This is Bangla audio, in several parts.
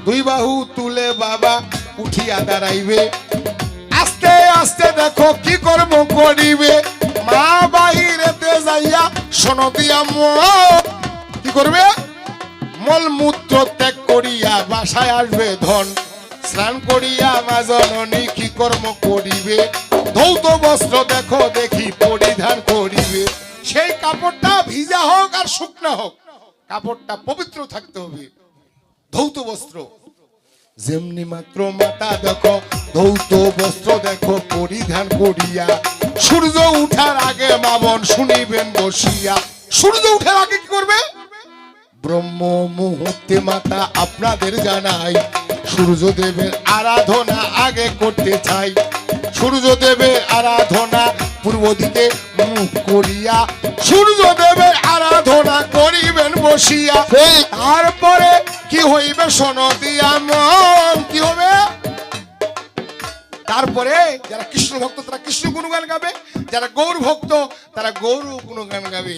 দুই বাহু তুলে বাবা উঠিয়া দাঁড়াইবে, আস্তে আস্তে দেখো কি কর্ম করিবে। মা বাহিরেতে যাইয়া শোনো দিয়া কি করবে? মলমূত্র ত্যাগ করিয়া বাসায় আসবে ধন, স্নান করিয়া মা জননী কি কর্ম করিবে? ধৌত বস্ত্র দেখো দেখি পরিধান করিবে। সেই কাপড়টা ভিজা হোক আর শুকনা হোক, কাপড়টা পবিত্র থাকতে হবে। ধৌত বস্ত্র যেমনি মাত্র মাতা দেখো ধৌত বস্ত্র দেখো পরিধান করিয়া, সূর্য উঠার আগে মামন শুনিবেন বসিয়া। সূর্য উঠার আগে কি করবে? ব্রহ্ম মুহূর্তে মাতা আপনাদের জানাই, সূর্যদেবের আরাধনা আগে করতে চাই। সূর্যদেবের আরাধনা পূর্ব দিকে মুখ করিয়া, সূর্যদেবের আরাধনা করিবেন বসিয়া। তারপরে কি হইবে শোনো দিয়া মন, কি হবে? তারপরে যারা কৃষ্ণ ভক্ত তারা কৃষ্ণ গুণগান গাবে, যারা গৌর ভক্ত তারা গৌর গুণগান গাবে।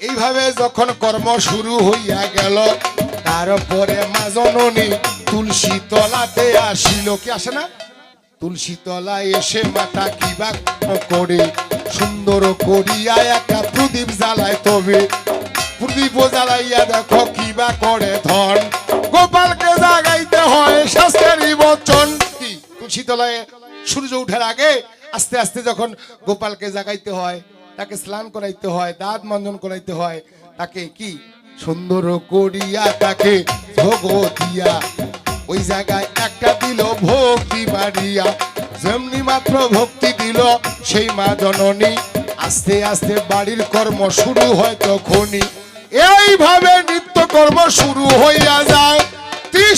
এইভাবে যখন কর্ম শুরু হইয়া গেল, তারপরে মা জননী তুলসী তলাতে আসিল। কি আসে না? তুলসী তলায় এসে মাতা কিবা করে সুন্দর করিয়া একটা প্রদীপ জ্বালায়। তবে প্রদীপ জ্বালাইয়া দেখো কিবা করে ধন, গোপালকে জাগাইতে হয় শাস্ত্রেরই বচন। কি তুলসী তলায় সূর্য উঠার আগে আস্তে আস্তে যখন গোপালকে জাগাইতে হয়, তাকে স্নান করাইতে হয়, দাঁত মঞ্জন করাইতে হয়, তাকে কি সুন্দর করিয়া তাকে ভোগ দিয়া ওই জায়গায় একটা দিল ভক্তি বাড়িয়া। যেমনি মাত্র ভক্তি দিল সেই মা জননী আস্তে আস্তে বাড়ির কর্ম শুরু হয় তখনই। এইভাবে নিত্য কর্ম শুরু হইয়া যায়।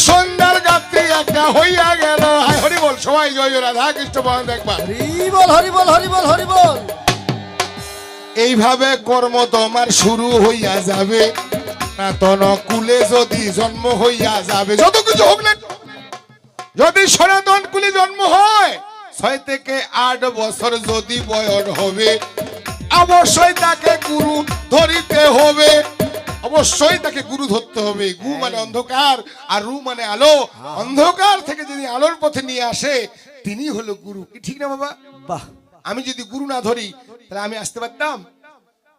সন্ধ্যার গাত্রী একটা হইয়া গেল। হরি বল, সবাই জয় জয় রাধা কৃষ্ণ বল। দেখবা হরি বল হরি বল হরি বল হরি বল। এইভাবে কর্ম তোমার শুরু হইয়া যাবে। সনাতন কুলে যদি জন্ম হইয়া যাবে, যত কিছু হোক না, যদি সনাতন কুলে জন্ম হয় 6 থেকে 8 বছর যদি বয়স হবে, অবশ্যই তাকে গুরু ধরিতে হবে। অবশ্যই তাকে গুরু ধরতে হবে। গু মানে অন্ধকার আর রু মানে আলো। অন্ধকার থেকে যদি আলোর পথে নিয়ে আসে তিনি হলো গুরু। কি ঠিক না বাবা? বাহ। আমি যদি গুরু না ধরি তাহলে আমি আসতে পারতাম?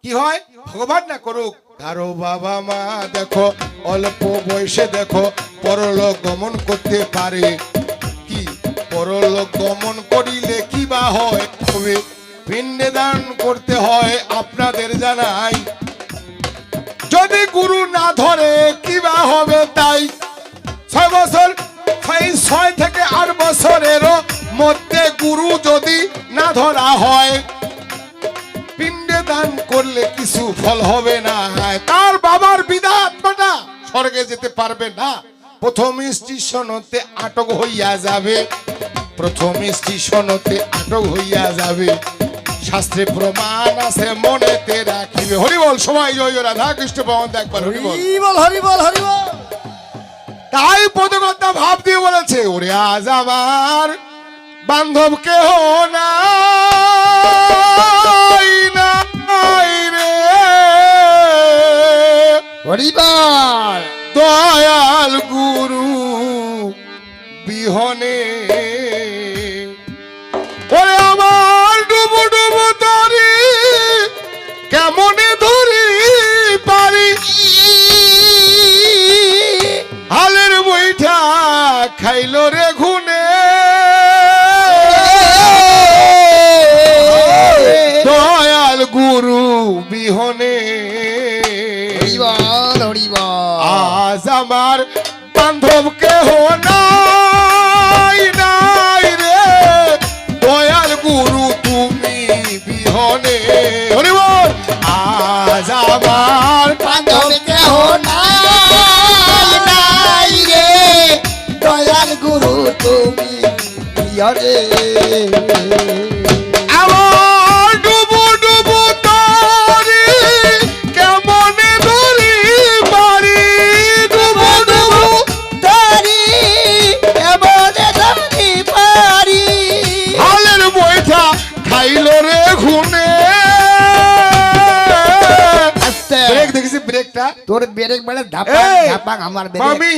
কি হয়? ভগবান না করুক। কারো বাবা মা দেখো অল্প বয়সে দেখো পরলোক গমন করতে পারে। কি পরলোক গমন করিলে কি বা হয়? হবে পিণ্ডদান করতে হয় আপনাদের জানাই। যদি গুরু না ধরে কি বা হবে? তাই 6 বছর 6 থেকে 8 বছরেরও মধ্যে গুরু যদি না ধরা হয়, পিণ্ডে দান করলে কিছু ফল হবে না। তার বাবার বিধাত্মাটা স্বর্গে যেতে পারবে না। প্রথম স্টেশনতে আটক হইয়া যাবে। প্রথম স্টেশনতে আটক হইয়া যাবে। শাস্ত্রে প্রমাণ আছে, মনেতে রাখিবে। হরি বল, সবাই জয় জয় রাধা কৃষ্ণ বল। একবার হরি বল হরি বল হরি বল। তাই পদকর্তা ভাব দিয়ে বলেছে, ওরে আজ আমার বান্ধব কেহ নাই রে হরিবার দয়াল গুরু বিহনে। ওরে আমার ডুবু ডুবু তরি কেমনে ধরি পারি, হালের বৈঠা খাইল রে ঘুনে। দয়াল গুরু বিহনে আজ আমার বান্ধব কেহ নাই রে দয়াল গুরু তুমি বিহনে। হরি বল। আজ আমার বান্ধব কেহ নাই রে দয়াল গুরু তুমি বিহনে। আমার ডুবু ডুবু তরি কেমনে ধরি পারি। ডুবু ডুবু তরি কেমনে ধরি পারি, হালের বৈঠা খাইল রে ঘুনে। ব্রেক দেখেছি, ব্রেকটা তোর বেরেক বেড়ে ধাপা এই, ধাপা আমার বেরেক মামি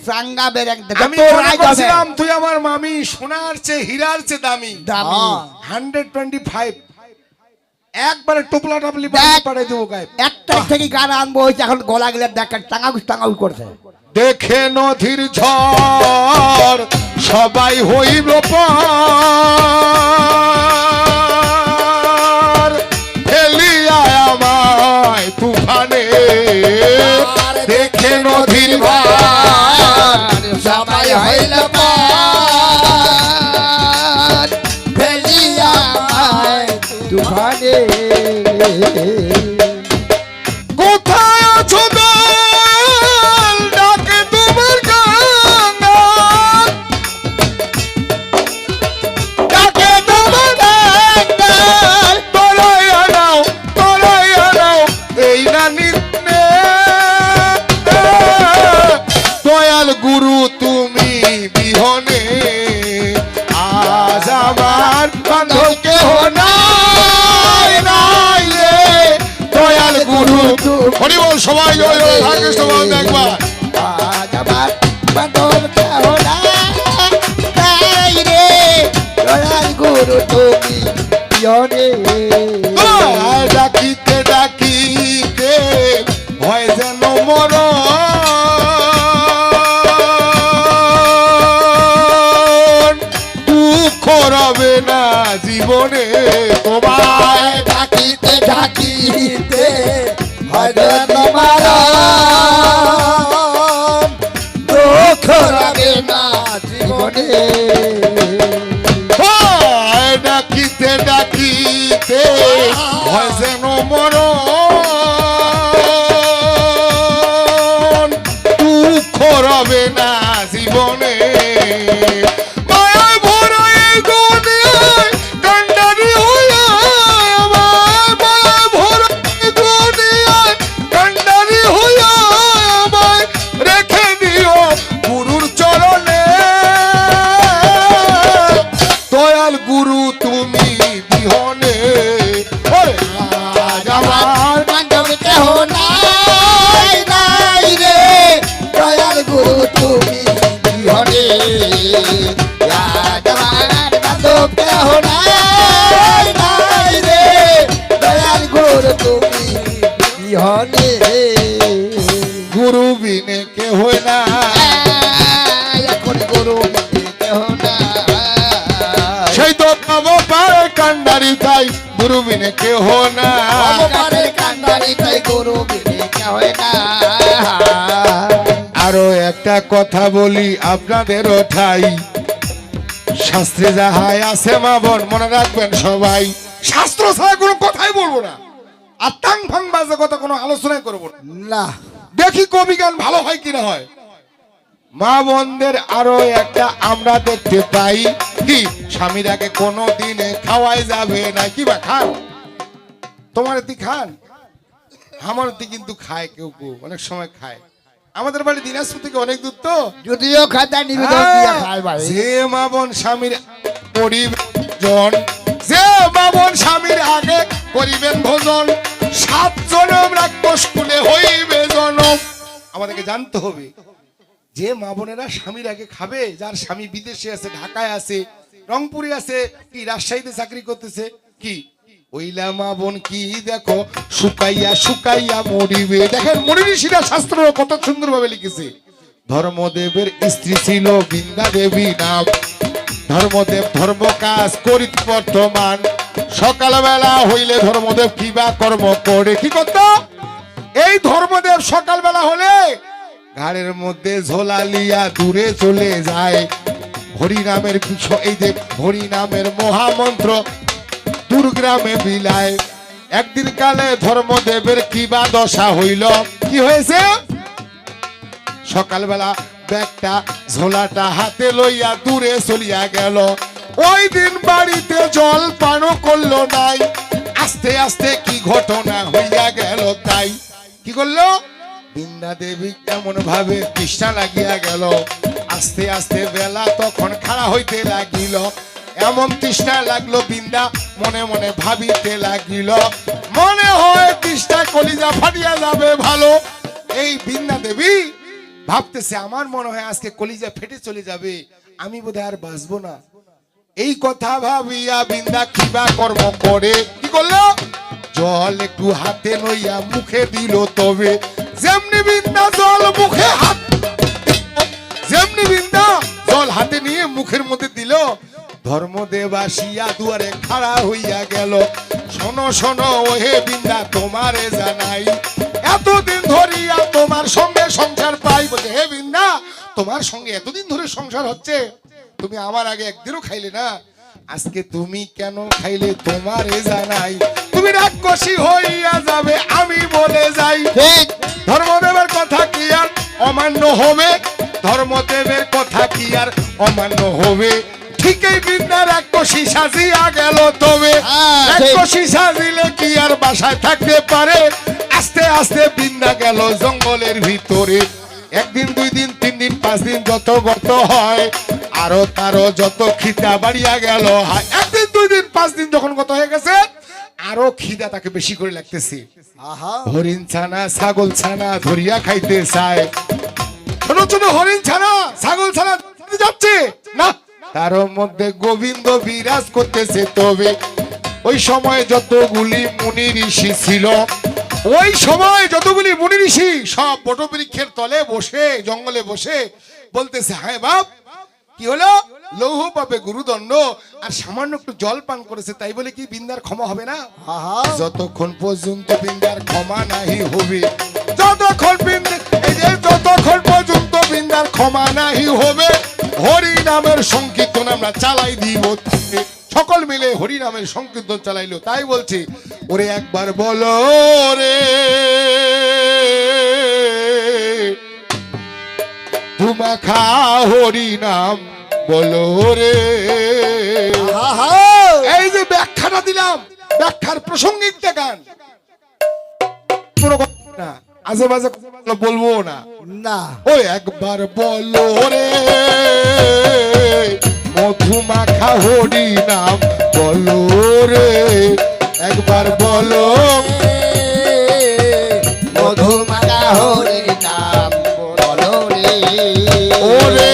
সাঙ্গা বেরেক আমি তোর মনে রাইট হবে করছিলাম তুই আমার মামি সোনার চেয়ে হীরার চেয়ে দামি দামি 125 একবারে টুপলা টাপলি দেখ। পাঠিয়ে দেবো গায়ে একটা থেকে গান আনবো হয়েছে এখন গলা গেলে দেখ টাঙাউস করছে দেখে নদীর ঝড় সবাই হইল পার ফেলিয়া আমায় তুফানে দেখে নদীর ঝড় সবাই হইল পার ফেলিয়া আমায় তুফানে কোথায় আছো দল ডাকে তোমার গঙ্গা ডাকে তোমার গঙ্গা তোরাইয়া নাও এই না নিত্যে দয়াল গুরু তুমি বিহনে আজ আমার বান্ধব কেহ নাই নাই রে দয়াল গুরু হরি বল সবাই জয় জয় রামকৃষ্ণ বল একবার আজ আমার বান্ধব কেহ নাই রে দয়াল গুরু তুমি পিয়নে ডাকিতে ডাকিতে হয় যেন মরণ দুঃখ রবে না জীবনে তোমায় ডাকিতে ডাকিতে হয়তো তোমার দুঃখ রবে না জীবনে হয় ডাকিতে ডাকিতে হয় যেন মরণ দুঃখ রবে না জীবনে মায়ায় ভরা এই দুনিয়ায় কান্ডারি হইয়া আমার মায়ায় ভরা এই দুনিয়ায় কান্ডারি হইয়া আমায় রেখে দিও গুরুর চরণে দয়াল গুরু তুমি বিহনে ওরে আজ আমার বান্ধব কেহ নাই নাই রে দয়াল গুরু তুমি বিহনে আজ আমার বান্ধব কেহ নাই নাই রে দয়াল গুরু তুমি বিহনে গুরু বিনে কেহ না এখন গুরু বিনে কেহ নাই সেই তো পাবো পারে কান্ডারি তাই গুরু বিনে কেহ না অবমানের কান্ডারি তাই গুরু বিনে কেহ নাই আরো একটা কথা বলি আপনাদেরও ঠাই শাস্ত্রে যাহাই আছে মা বোন মনে রাখবেন সবাই শাস্ত্র ছাড়া কোনো কথাই বলবো না আর তাং ফাং বাজে কথা কোনো আলোচনাই করবো না না দেখি কবি গান ভালো হয় কিনা হয় মা বোনদের আরো একটা আমরা দেখতে পাই কি স্বামীর আগে কোনো দিনে খাওয়াই যাবে না কি বা খান তোমার এতি খান আমার এতি কিন্তু খায় কেউ কেউ অনেক সময় খায় আমাদের বাড়ি দিনাজপুর থেকে অনেক দূর তো যদিও খাতা নিবেদন দিয়া খায় ভাই যে মা বোন স্বামীর পরিজন যে মা বোন স্বামীর আগে করিবেন ভোজন 7 জনম রাক্ষস কুলে হইবে জনম আমাদেরকে জানতে হবে যে মা বোনেরা স্বামীর আগে খাবে যার স্বামী বিদেশে আছে ঢাকায় আছে রংপুরে আছে কি রাজশাহীতে চাকরি করতেছে কি ওইলা মা বোন কি দেখো শুকাইয়া শুকাইয়া মরিবে দেখেন মনীষীরা শাস্ত্র কত সুন্দর ভাবে লিখেছে ধর্মদেবের স্ত্রী ছিল বৃন্দা দেবী নাম ধর্মদেব ধর্ম কাজ করিত বর্তমান সকালবেলা হইলে ধর্মদেব কিবা কর্ম করে কি করত এই ধর্মদেব সকালবেলা হলে ঘাড়ের মধ্যে ঝোলা লিয়া দূরে চলে যায় হরি নামের এই যে হরি নামের মহামন্ত্র দুর্গ্রামে বিলায় একদিন কালে ধর্মদেবের কিবা দশা হইল কি হয়েছে সকালবেলা ব্যাগটা ঝোলাটা হাতে লইয়া দূরে চলিয়া গেল ওই দিন বাড়িতে জল পানও করলো নাই আস্তে আস্তে কি ঘটনা হইয়া গেল তাই কি করলো বৃন্দা দেবী এমন ভাবে তৃষ্ণা লাগিয়া গেল আস্তে আস্তে বেলা তখন খাড়া হইতে লাগিল এমন তৃষ্ণা লাগলো বৃন্দা মনে মনে ভাবিতে লাগিল মনে হয় তৃষ্ণা কলিজা ফাটিয়া যাবে ভালো এই বৃন্দা দেবী ভাবতেছে আমার মনে হয় আজকে কলিজা ফেটে চলে যাবে, আমি বোধহয় আর বাঁচবো না। এই কথা ভাবিয়া বৃন্দা কিবা কর্ম করে কি করলো, জল একটু হাতে লইয়া মুখে দিল। তবে যেমনি বৃন্দা জল মুখে হাত, যেমনি বৃন্দা জল হাতে নিয়ে মুখের মধ্যে দিল, ধর্মদেব আসিয়া দুয়ারে খাড়া হইয়া গেল। শোনো শোনো ওহে বৃন্দা তোমারে জানাই, এতদিন ধরিয়া তোমার সঙ্গে সংসার পাই। বলছে হে বৃন্দা তোমার সঙ্গে এতদিন ধরে সংসার হচ্ছে, তুমি আমার আগে একদিনও খাইলে না, আজকে তুমি কেন খাইলে তোমারে জানাই। তুমি রাক্ষসী হইয়া যাবে আমি বলে যাই, ধর্মদেবের কথা কি আর অমান্য হবে, ধর্মদেবের কথা কি আর অমান্য হবে। ঠিকই বৃন্দা রাক্ষসী সাজিয়া গেল। তবে রাক্ষসী সাজিলে কি আর বাসায় থাকতে পারে, আস্তে আস্তে বৃন্দা গেল জঙ্গলের ভিতরে। একদিন দুই দিন তিন দিন পাঁচ দিন যত গত হয়, আরো তারও যত খিদা বাড়িয়া গেল। একদিন দুই দিন পাঁচ দিন যখন গত হয়ে গেছে, আরো খিদা তাকে বেশি করে লাগতেছে। হরিণ ছানা ছাগল ছানা ধরিয়া খাইতে চায়, ছোট ছোট হরিণ ছানা ছাগল ছানা যাচ্ছে না, তার মধ্যে গোবিন্দ বিরাজ করতেছে। তবে ওই সময় যতগুলি মুনি ঋষি ছিল, ওই সময় যতগুলি মুনি ঋষি সব বটবৃক্ষের তলে বসে জঙ্গলে বসে বলতেছে হ্যাঁ বাপ কি হলো, লৌহ পাবে গুরুদণ্ড, আর সামান্য একটু জল পান করেছে তাই বলে কি বৃন্দার ক্ষমা হবে না? যতক্ষণ পর্যন্ত বৃন্দার ক্ষমা নাহি হবে, যতক্ষণ যতক্ষণ পর্যন্ত বৃন্দার ক্ষমা নাহি হবে, হরি নামের সংকীর্তন আমরা চালাই দিব। সকল মিলে হরি নামের সংকীর্তন চালাইলো। তাই বলছি ওরে একবার বলো রে তোমা খা হরি নাম বলো রে। এই যে ব্যাখ্যাটা দিলাম, ব্যাখ্যার প্রসঙ্গিক দেখান না, আজে বাজে বলবো না না। ওই একবার বলো রে মধুমাখা হরি নাম বলো রে, একবার বলো মধুমাখা হরি নাম বলো রে। ওরে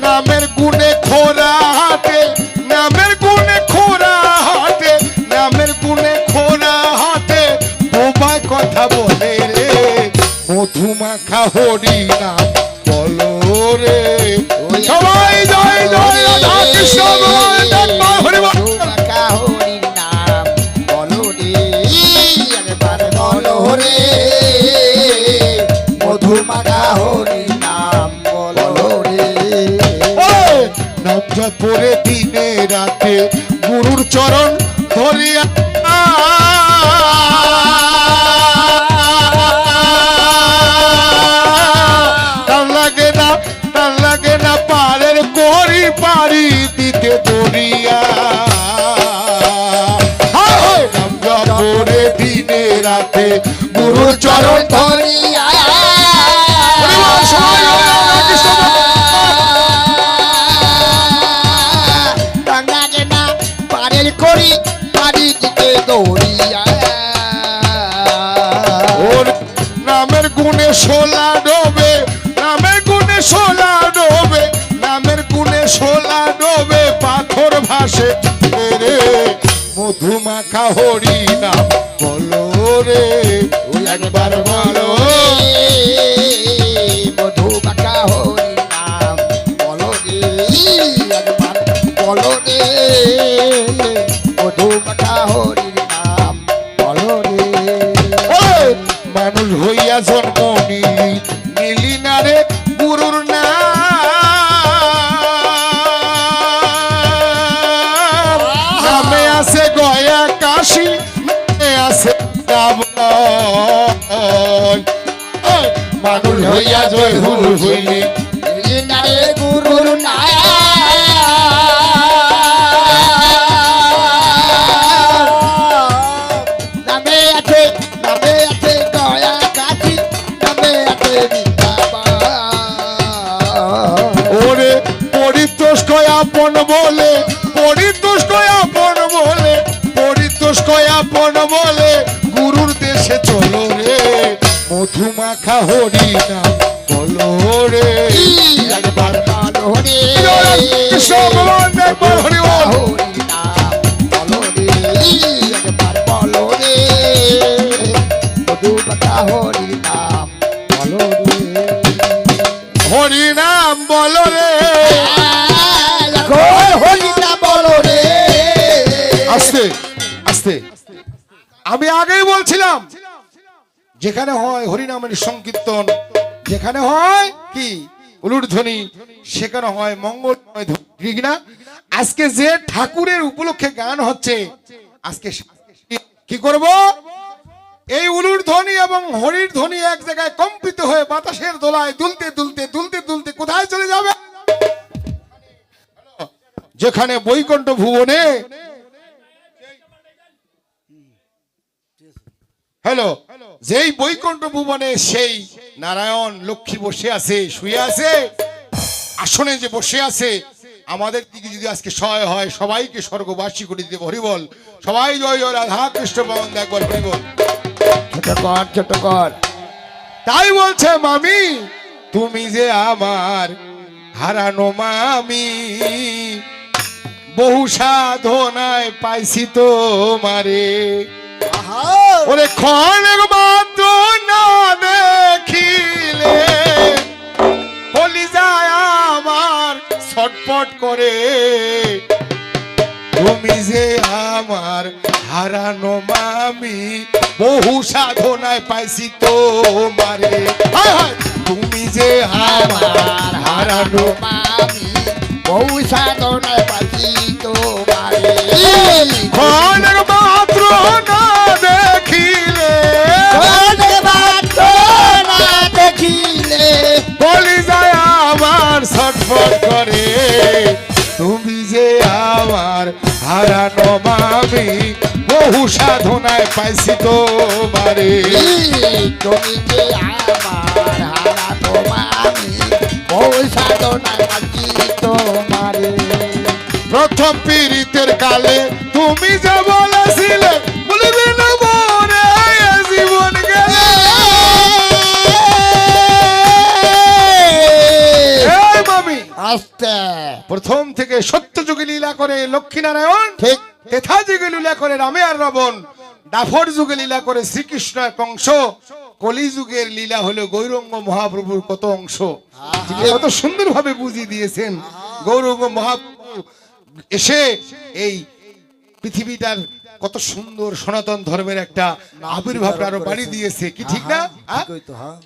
নামের গুণে খোরা হাটে, নামের গুণে খোরা হাটে, নামের গুণে খোরা হাটে, বোবায় কথা বলে রে মধুমাখা হরি নাম বলো রে। সবাই জয় জয় রাধা কৃষ্ণ হরি বল। মধুমাখা হরি নাম বলো রে, একবার বলো রে মধুমাখা হরি নাম বলো রে। নাম জপরে দিনে রাতে গুরুর চরণ ধরিয়া, তার লাগে না তার লাগে না পারের করি পারি দিতে দরিয়া। নাম জপরে দিনে রাতে গুরুর চরণ ধরিয়া করি পারি দিতে দৌড়িয়া। ওর নামের গুণে শোলা ডোবে, নামের গুণে শোলা ডোবে, নামের গুণে শোলা ডোবে, পাথর ভাসে রে মধুমাখা হরি নাম বলো রে, একবার বলো মধুমাখা হরি নাম বলো রে, একবার বলো রে মধুমাখা হরি নাম বলো রে। মানুষ হইয়া জন্ম নিলি নিলি না রে গুরুর নাম, নামে আছে গয়া কাশী, নামে আছে মানুষ হইয়া জয় হুল হইলি না রে গুরুর নাম, নামে আছে গয়া কাশী, নামে আছে ওরে পরিতোষ আপন বলে, পরিতোষ আপন বলে, পরিতোষ আপন বলে, গুরুর দেশে চলো রে মধুমাখা হরি নাম বলো রে একবার বলো রে কৃষ্ণ ভগবান একবার হরি বল। হরি নাম বলো রে একবার বলো রে মধুমাখা হরি নাম বলো রে হরি নাম বলো রে হরি নাম বলো রে আস্তে আস্তে আমি আগেই বলছিলাম যেখানে হয় হরিনামের সংকীর্তন, যেখানে হয় কি উলুধ্বনি, সেখানে হয় মঙ্গলময় ধ্বনি, ঠিক না? আজকে যে ঠাকুরের উপলক্ষে গান হচ্ছে, আজকে কি করব? এই উলুর ধ্বনি এবং হরির ধ্বনি এক জায়গায় কম্পিত হয়ে বাতাসের দোলায় দুলতে দুলতে দুলতে দুলতে কোথায় চলে যাবে? যেখানে বৈকুণ্ঠ ভুবনে হ্যালো, যেই বৈকুণ্ঠ ভুবনে সেই নারায়ণ লক্ষ্মী বসে আছে, শুয়ে আছে, আসনে যে বসে আছে, আমাদের দিকে যদি আজকে সহায় হয় সবাইকে স্বর্গবাসী করে দিতে হরিবল। সবাই জয় জয় রাধা কৃষ্ণ বন্ধ একবার হরিবল। ছোট কর তাই বলছে মামি তুমি যে আমার হারানো মামি, বহু সাধনায় পাইছি তোমারে, ওরে ক্ষণেক মাত্র না দেখিলে বলি যায় আমার ছটপট করে, তুমি যে আমার হারানো মামি, বহু সাধনায় পাইছি তোমারে, হায় হায়, তুমি যে আমার হারানো মামি বহু সাধনায় পাইছি তোমারে, ক্ষণেক মাত্র না দেখিলে না দেখিলে বলি যায় আমার ছটফট করে, তুমি যে আমার হারানো মামি, বহু সাধনায় পাইছি তোমারে, তুমি যে আমার হারানো মামি বহু সাধনায় পাইছি তোমারে। প্রথম পীড়িতের কালে তুমি যে বলেছিলে বলিবে না মরে জীবন গেলে, এই মামি আস্তে প্রথম থেকে সত্য যুগে লীলা করে লক্ষ্মীনারায়ণ, ঠিক তেথা যুগে লীলা করে রামে আর রাবণ, দাফর যুগে লীলা করে শ্রীকৃষ্ণ আর কংস, কলি যুগের লীলা হলো গৌরাঙ্গ মহাপ্রভুর কত অংশ। তিনি কত সুন্দর ভাবে বুঝিয়ে দিয়েছেন। গৌরাঙ্গ মহাপ্রভু এসে এই পৃথিবীটার কত সুন্দর সনাতন ধর্মের একটা আবির্ভাব আরো বাড়ি দিয়েছে, কি ঠিক না?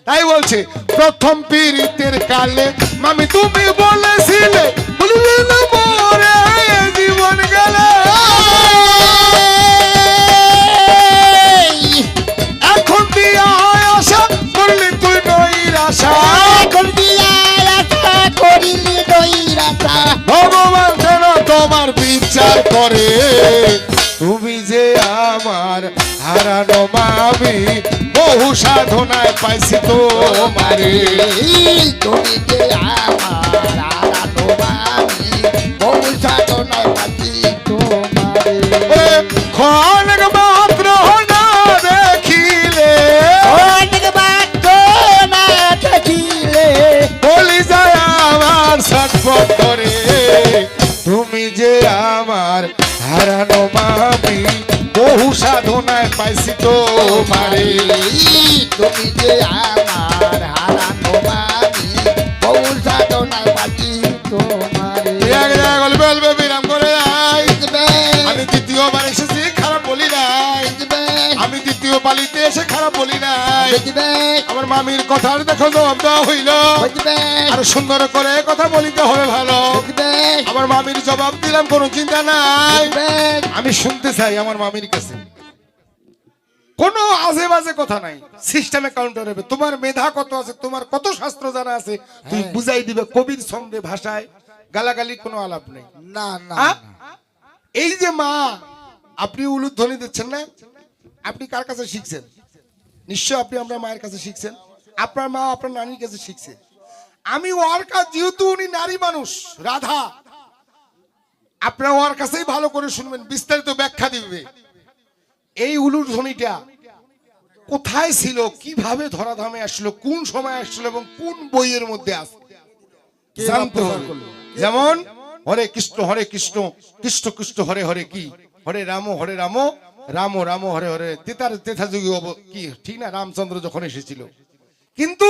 তাই বলছে প্রথম পীড়িতের কালে মামি তুমি বলেছিলে বলিলে না মরে জীবন গেলে, এখন দিয়া আশা করলি তুই নৈরাশা, করিলি দইরাতা ভগবান যেন তোমার বিচার করে, তুমি যে আমার হারানো মামি, বহু সাধনায় পাইছি তোমারে, তুমি যে আমার হারানো মামি বহু সাধনায় পাইছি তোমারে। ওরে ক্ষণেক মাত্র না দেখিলে অনেক বাধ্য না দেখিলে বলি যায় আমার ছটফট করে, তুমি যে আমার হারানো মামি, বহু সাধনায় পাইছি তোমারে, তুমি যে আমার হারানো মামি বহু সাধনায় পাইছি তোমারে। বলবে বিরাম করে নাই, আমি দ্বিতীয়বার এসেছি খারাপ বলি নাই, আমি দ্বিতীয় পালিতে এসে খারাপ বলি নাই, আমার মামির কথার দেখো জবাব দেওয়া হইল, আর সুন্দর করে কথা বলিতে হবে ভালো, আমার মামির জবাব দিলাম কোনো চিন্তা নাই, আমি শুনতে চাই আমার মামির কাছে কোনো আজে বাজে কথা নাই, সিস্টেমে কাউন্টার হবে, তোমার মেধা কত আছে, তোমার কত শাস্ত্র জানা আছে, তুই বুঝাই দিবে কবির ছন্দে ভাষায়, গালাগালি কোনো আলাপ নেই। না না এই যে মা আপনি উলুধ্বনি দিচ্ছেন না, আপনি কার কাছে শিখছেন? নিশ্চয় আপনি আপনার মায়ের কাছে শিখছেন, আপনার মা আপনার নানির কাছে শিখছে। আমি ওর কাছে, যেহেতু উনি নারী মানুষ রাধা, আপনারা ওর কাছেই ভালো করে শুনবেন, বিস্তারিত ব্যাখ্যা দিবে। এই উলুধ্বনিটা কোথায় ছিল, কিভাবে ধরাধামে আসলো, কোন সময় আসলো এবং কোন বইয়ের মধ্যে আছে জানতে হবে। যেমন হরে কৃষ্ণ কৃষ্ণ কৃষ্ণ হরে হরে কি, হরে রাম রাম রাম হরে হরে, তেথা যুগে কি ঠিক না, রামচন্দ্র যখন এসেছিল। কিন্তু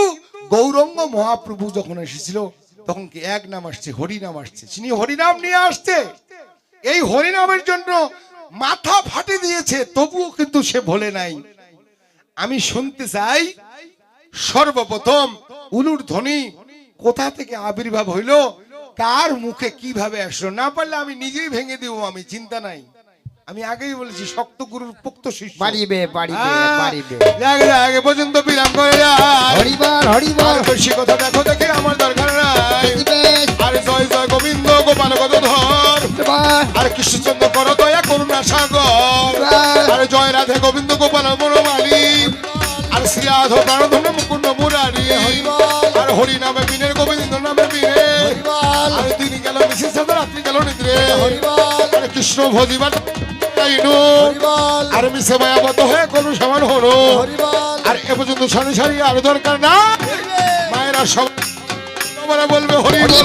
গৌরঙ্গ মহাপ্রভু যখন এসেছিল তখন কি এক নাম আসছে, হরিনাম আসছে। তিনি হরিনাম নিয়ে আসছে, এই হরিনামের জন্য মাথা ফাটে দিয়েছে, তবুও কিন্তু সে ভোলে নাই। আমি শুনতে চাই সর্বপ্রথম উলুর ধ্বনি কোথা থেকে আবির্ভাব হইলো, কার মুখে কিভাবে আসলো। না পারলে আমি নিজেই ভেঙে দিব, আমি চিন্তা নাই। আমি আগেই বলেছি শক্ত গুরুর পোক্ত শিষ্য। বাড়িবে বাড়িবে বাড়িবে। আগে পর্যন্ত বিরাম করে যায়। হরিবল হরিবল। বেশি কথা দেখো দেখে আমার দরকার নাই। আরে জয় জয় গোবিন্দ গোপাল গদধর, আর কৃষ্ণচন্দ্র কর দয়া করুণা সাগর, আরে জয় রাধে গোবিন্দ গোপাল বনমালী, আর শ্রী আধ প্রাণধন মুকুন্দ মুরারি, আর হরি নামে বিনের গোবিন্দ নামে বিনে, আর দিন গেল মিশে রাত্রি গেল নিদ্রে, আর কৃষ্ণ ভজিবার আর মিশে মায়াবদ্ধ হয়ে করু সমান হলো। আর এ পর্যন্ত সারি সারি আর দরকার না, মায়েরা সব বলবে হরি বল।